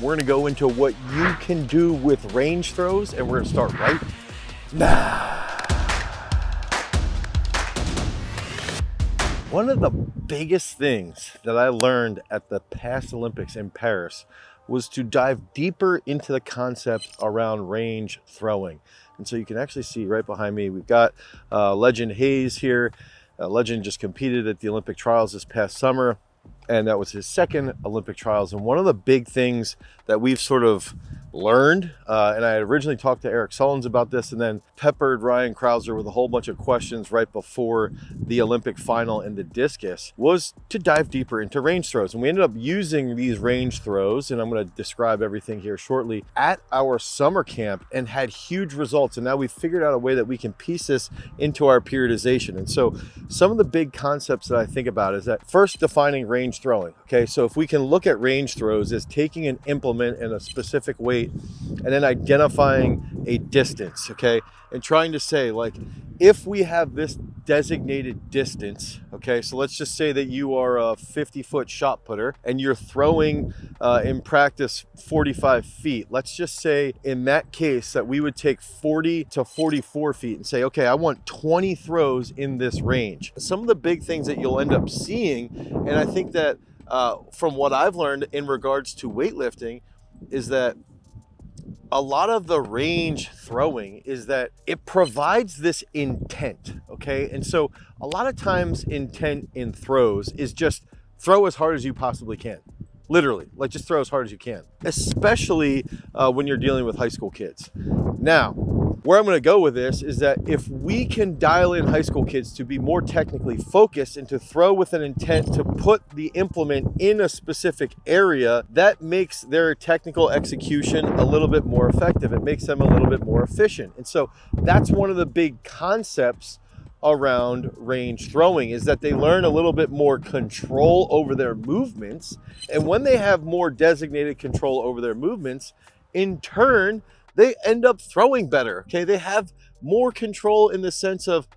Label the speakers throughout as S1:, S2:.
S1: We're gonna go into what you can do with range throws, and we're gonna start right now. One of the biggest things that I learned at the past Olympics in Paris was to dive deeper into the concept around range throwing. And so you can actually see right behind me, we've got Legend Hayes here. Legend just competed at the Olympic trials this past summer, and that was his second Olympic trials. And one of the big things that we've sort of learned, and I had originally talked to Eric Sullins about this and then peppered Ryan Krauser with a whole bunch of questions right before the Olympic final in the discus, was to dive deeper into range throws. And we ended up using these range throws, and I'm going to describe everything here shortly, at our summer camp, and had huge results. And now we've figured out a way that we can piece this into our periodization. And so some of the big concepts that I think about is that first, defining range throwing. Okay, so if we can look at range throws as taking an implement in a specific weight and then identifying a distance, okay, and trying to say, like, if we have this designated distance, okay, so let's just say that you are a 50-foot shot putter and you're throwing in practice 45 feet. Let's just say in that case that we would take 40 to 44 feet and say, okay, I want 20 throws in this range. Some of the big things that you'll end up seeing, and I think that from what I've learned in regards to weightlifting, is that a lot of the range throwing is that it provides this intent, okay? And so a lot of times intent in throws is just throw as hard as you possibly can. Literally, like just throw as hard as you can, especially when you're dealing with high school kids. Now, where I'm going to go with this is that if we can dial in high school kids to be more technically focused and to throw with an intent to put the implement in a specific area, that makes their technical execution a little bit more effective. It makes them a little bit more efficient. And so that's one of the big concepts around range throwing, is that they learn a little bit more control over their movements. And when they have more designated control over their movements, in turn, they end up throwing better, okay? They have more control in the sense of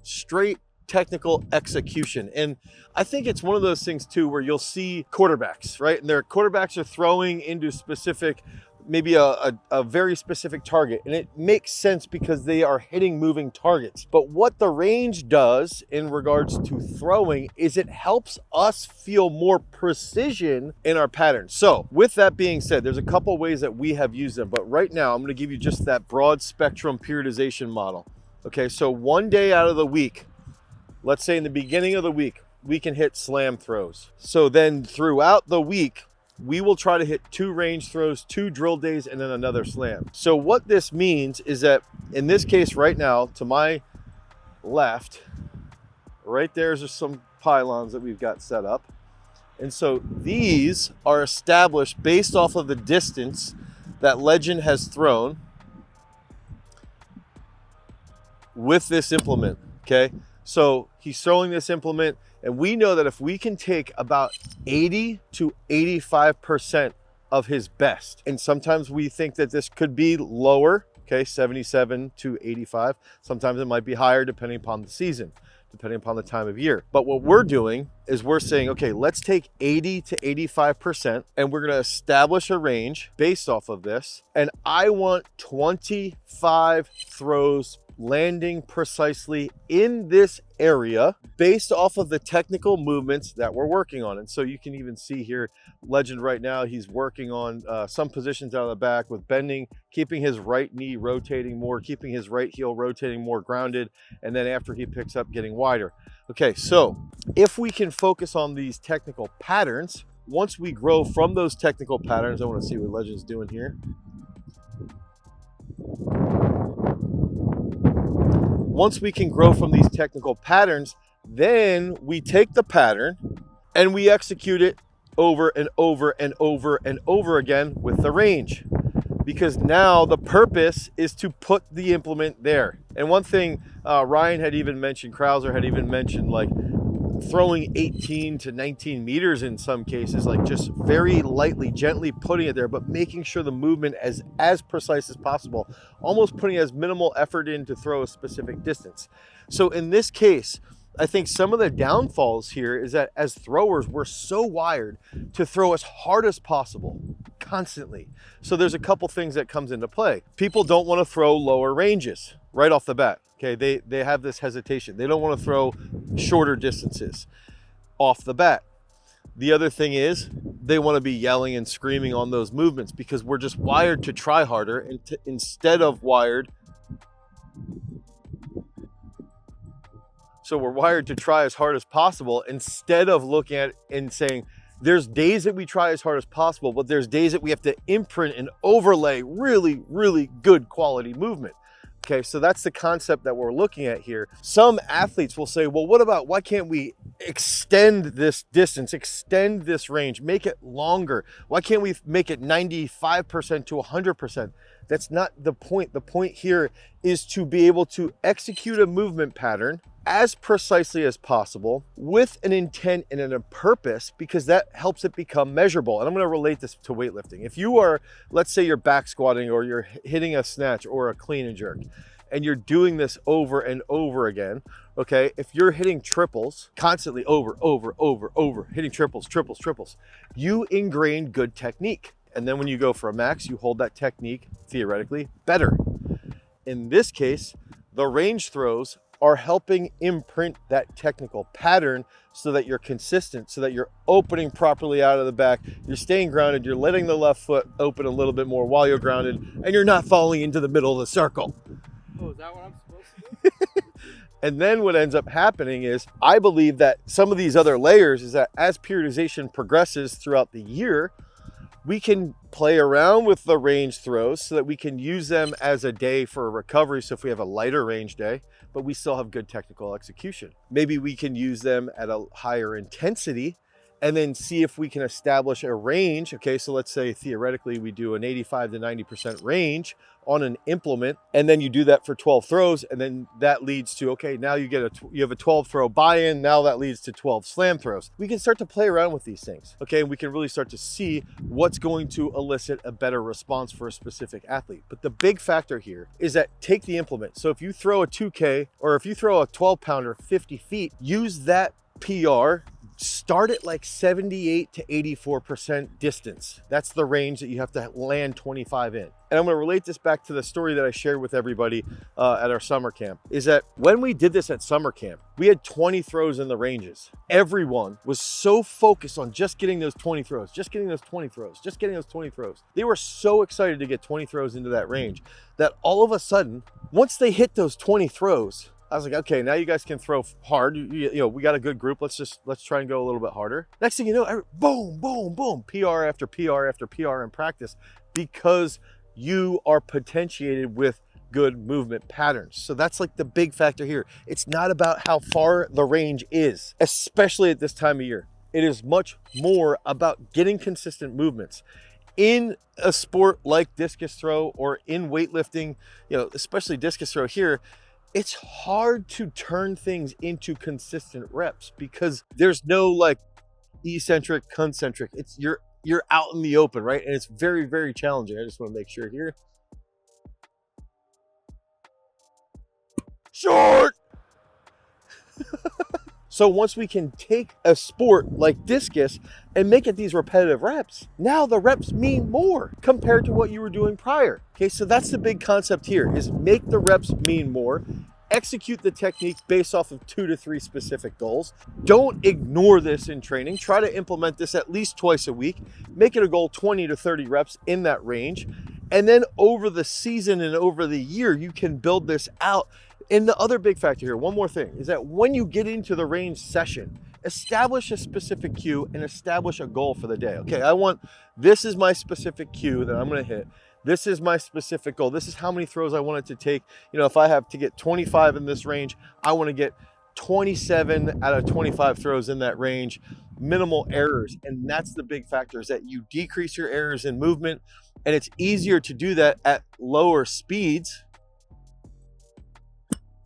S1: straight technical execution. And I think it's one of those things too where you'll see quarterbacks, right? And their quarterbacks are throwing into specific, maybe a very specific target. And it makes sense because they are hitting moving targets. But what the range does in regards to throwing is it helps us feel more precision in our patterns. So with that being said, there's a couple ways that we have used them. But right now, I'm going to give you just that broad spectrum periodization model. Okay, so one day out of the week, let's say in the beginning of the week, we can hit slam throws. So then throughout the week, we will try to hit 2 range throws, 2 drill days, and then another slam. So what this means is that in this case right now, to my left, right there's just some pylons that we've got set up. And so these are established based off of the distance that Legend has thrown with this implement, okay? So he's throwing this implement, and we know that if we can take about 80 to 85% of his best, and sometimes we think that this could be lower, okay, 77 to 85. Sometimes it might be higher depending upon the season, depending upon the time of year. But what we're doing is we're saying, okay, let's take 80 to 85%, and we're gonna establish a range based off of this. And I want 25 throws landing precisely in this area based off of the technical movements that we're working on. And so you can even see here, Legend right now, he's working on some positions out of the back with bending, keeping his right knee rotating more, keeping his right heel rotating more grounded, and then after he picks up, getting wider. Okay, so if we can focus on these technical patterns, once we grow from those technical patterns, I want to see what Legend's doing here. Once we can grow from these technical patterns, then we take the pattern and we execute it over and over and over and over again with the range. Because now the purpose is to put the implement there. And one thing Ryan had even mentioned, Krauser had even mentioned, like throwing 18 to 19 meters in some cases, like just very lightly, gently putting it there, but making sure the movement is as precise as possible, almost putting as minimal effort in to throw a specific distance. So in this case, I think some of the downfalls here is that as throwers, we're so wired to throw as hard as possible, constantly. So there's a couple things that comes into play. People don't want to throw lower ranges right off the bat. Okay, they have this hesitation. They don't want to throw shorter distances off the bat. The other thing is they want to be yelling and screaming on those movements because we're just wired to try harder and instead of wired. So we're wired to try as hard as possible instead of looking at it and saying, there's days that we try as hard as possible, but there's days that we have to imprint and overlay really, really good quality movement. Okay, so that's the concept that we're looking at here. Some athletes will say, well, what about, why can't we extend this distance, extend this range, make it longer? Why can't we make it 95% to 100%? That's not the point. The point here is to be able to execute a movement pattern as precisely as possible with an intent and a purpose, because that helps it become measurable. And I'm going to relate this to weightlifting. If you are, let's say you're back squatting or you're hitting a snatch or a clean and jerk, and you're doing this over and over again, okay, if you're hitting triples constantly over, hitting triples, you ingrain good technique. And then when you go for a max, you hold that technique theoretically better. In this case, the range throws are helping imprint that technical pattern so that you're consistent, so that you're opening properly out of the back, you're staying grounded, you're letting the left foot open a little bit more while you're grounded, and you're not falling into the middle of the circle.
S2: Oh, is that what I'm supposed to do?
S1: And then what ends up happening is, I believe that some of these other layers is that as periodization progresses throughout the year, we can play around with the range throws so that we can use them as a day for a recovery. So if we have a lighter range day, but we still have good technical execution, maybe we can use them at a higher intensity and then see if we can establish a range. Okay, so let's say theoretically we do an 85 to 90% range on an implement, and then you do that for 12 throws, and then that leads to, okay, now you have a 12 throw buy-in, now that leads to 12 slam throws. We can start to play around with these things, okay, and we can really start to see what's going to elicit a better response for a specific athlete. But the big factor here is that take the implement. So if you throw a 2K, or if you throw a 12 pounder 50 feet, use that PR, start at like 78 to 84% distance. That's the range that you have to land 25 in. And I'm going to relate this back to the story that I shared with everybody at our summer camp, is that when we did this at summer camp, we had 20 throws in the ranges. Everyone was so focused on just getting those 20 throws, just getting those 20 throws, just getting those 20 throws. They were so excited to get 20 throws into that range that all of a sudden, once they hit those 20 throws, I was like, okay, now you guys can throw hard. You know, we got a good group. Let's try and go a little bit harder. Next thing you know, boom, boom, boom, PR after PR after PR in practice, because you are potentiated with good movement patterns. So that's like the big factor here. It's not about how far the range is, especially at this time of year. It is much more about getting consistent movements. In a sport like discus throw or in weightlifting, you know, especially discus throw here, it's hard to turn things into consistent reps because there's no like eccentric, concentric. It's you're out in the open, right? And it's very, very challenging. I just want to make sure here. Short. So once we can take a sport like discus and make it these repetitive reps, now the reps mean more compared to what you were doing prior. Okay, so that's the big concept here, is make the reps mean more, execute the technique based off of 2 to 3 specific goals. Don't ignore this in training. Try to implement this at least twice a week. Make it a goal 20 to 30 reps in that range. And then over the season and over the year, you can build this out. And the other big factor here, one more thing, is that when you get into the range session, establish a specific cue and establish a goal for the day. Okay, this is my specific cue that I'm going to hit. This is my specific goal. This is how many throws I want it to take. You know, if I have to get 25 in this range, I want to get 27 out of 25 throws in that range, minimal errors. And that's the big factor, is that you decrease your errors in movement, and it's easier to do that at lower speeds.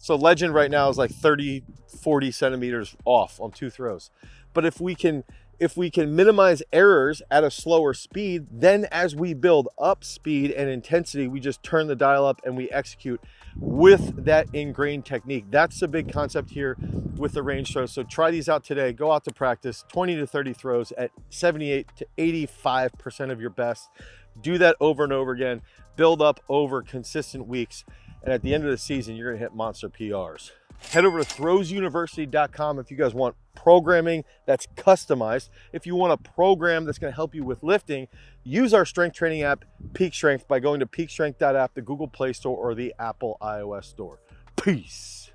S1: So legend right now is like 30, 40 centimeters off on 2 throws. But if we can if we can minimize errors at a slower speed, then as we build up speed and intensity, we just turn the dial up and we execute with that ingrained technique. That's the big concept here with the range throws. So try these out today. Go out to practice 20 to 30 throws at 78 to 85% of your best. Do that over and over again. Build up over consistent weeks. And at the end of the season, you're gonna hit monster PRs. Head over to throwsuniversity.com if you guys want programming that's customized. If you want a program that's going to help you with lifting, use our strength training app, Peak Strength, by going to peakstrength.app, the Google Play Store, or the Apple iOS Store. Peace.